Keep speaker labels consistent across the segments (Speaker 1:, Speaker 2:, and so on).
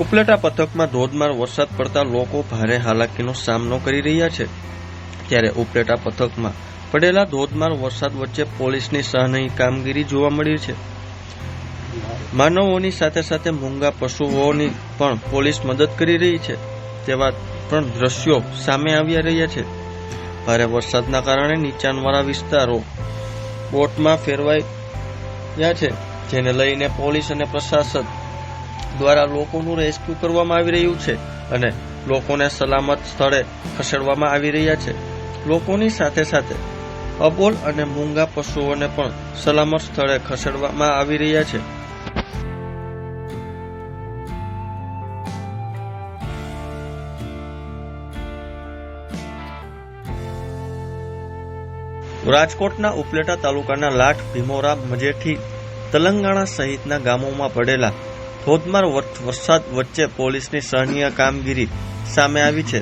Speaker 1: ઉપલેટા પંથકમાં ધોધમાર વરસાદ પડતા લોકો ભારે હાલાકીનો સામનો કરી રહ્યા છે। ત્યારે ઉપલેટા પંથકમાં પડેલા ધોધમાર વરસાદ વચ્ચે પોલીસની સહાયની કામગીરી જોવા મળી છે। માનવોની સાથે સાથે મૂંગા પશુઓની પણ પોલીસ મદદ કરી રહી છે તેવા પણ દ્રશ્યો સામે આવી રહ્યા છે। ભારે વરસાદના કારણે નીચાણવાળા વિસ્તારો બોટમાં ફેરવાયા છે, જેને લઈને પોલીસ અને પ્રશાસન દ્વારા લોકોનું રેસ્ક્યુ કરવામાં આવી રહ્યું છે અને લોકોને સલામત સ્થળે ખસેડવામાં આવી રહ્યા છે। લોકોની સાથે સાથે અબોલ અને મૂંગા પશુઓને પણ સલામત સ્થળે ખસેડવામાં આવી રહ્યા છે। રાજકોટના ઉપલેટા તાલુકાના લાઠ, ભીમોરા, મજેઠી, તલંગાણા સહિતના ગામોમાં પડેલા ધોધમાર વરસાદ વચ્ચે પોલીસની સહાયનીય કામગીરી સામે આવી છે।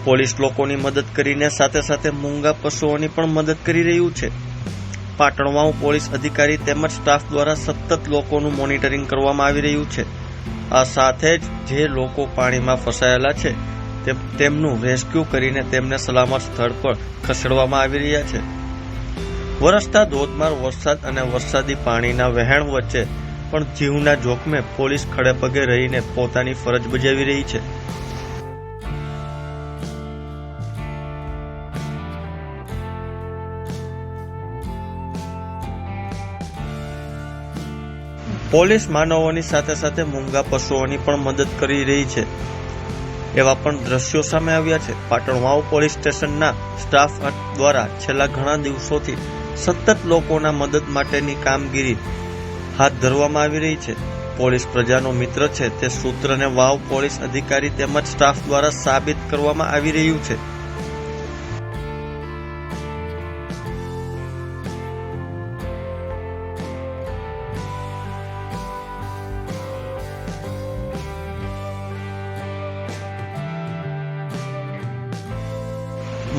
Speaker 1: પોલીસ લોકોની મદદ કરીને સાથે સાથે મૂંગા પશુઓની પણ મદદ કરી રહ્યું છે। પાટણવાવ પોલીસ અધિકારી તેમજ સ્ટાફ દ્વારા સતત લોકોનું મોનિટરિંગ કરવામાં આવી રહ્યું છે। આ સાથે જ જે લોકો પાણીમાં ફસાયેલા છે તેમનું રેસ્ક્યુ કરીને તેમને સલામત સ્થળ પર ખસેડવામાં આવી રહ્યા છે। વરસતા ધોધમાર વરસાદ અને વરસાદી પાણીના વહેણ વચ્ચે પણ જીવના જોખમે પોલીસ ખડે પગે રહીને પોતાની ફરજ બજાવી રહી છે। પોલીસ માનવોની સાથે સાથે મૂંગા પશુઓની પણ મદદ કરી રહી છે એવા પણ દ્રશ્યો સામે આવ્યા છે। પાટણવાવ પોલીસ સ્ટેશનના સ્ટાફ દ્વારા છેલ્લા ઘણા દિવસોથી સતત લોકોના મદદ માટેની કામગીરી હાથ ધરવામાં આવી રહી છે। પોલીસ પ્રજાનો મિત્ર છે તે સૂત્રને વાવ પોલીસ અધિકારી તેમજ સ્ટાફ દ્વારા સાબિત કરવામાં આવી રહ્યું છે।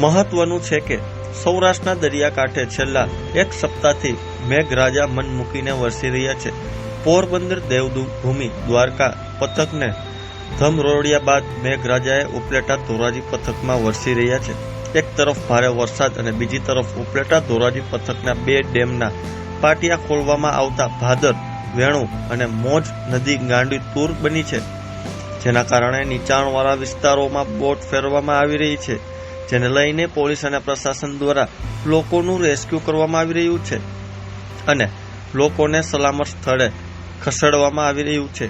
Speaker 1: મહત્વનું છે કે સૌરાષ્ટ્રના દરિયાકાંઠે છેલ્લા એક સપ્તાહથી મેઘરાજા મન મૂકીને વરસી રહ્યા છે। પોરબંદર, દેવભૂમિ, દ્વારકા પંથકને ધમરોળ્યા બાદ મેઘરાજાએ ઉપલેટા ધોરાજી પંથકમાં વરસી રહ્યા છે। એક તરફ ભારે વરસાદ અને બીજી તરફ ઉપલેટા ધોરાજી પંથકના 2 ડેમના પાટિયા ખોલવામાં આવતા ભાદર, વેણુ અને મોજ નદી ગાંડી તૂર બની છે, જેના કારણે નીચાણવાળા વિસ્તારોમાં બોટ ફેરવામાં આવી રહી છે, જેને લઈને પોલીસ અને પ્રશાસન દ્વારા લોકોનું રેસ્ક્યુ કરવામાં આવી રહ્યું છે અને લોકોને સલામત સ્થળે ખસેડવામાં આવી રહ્યું છે।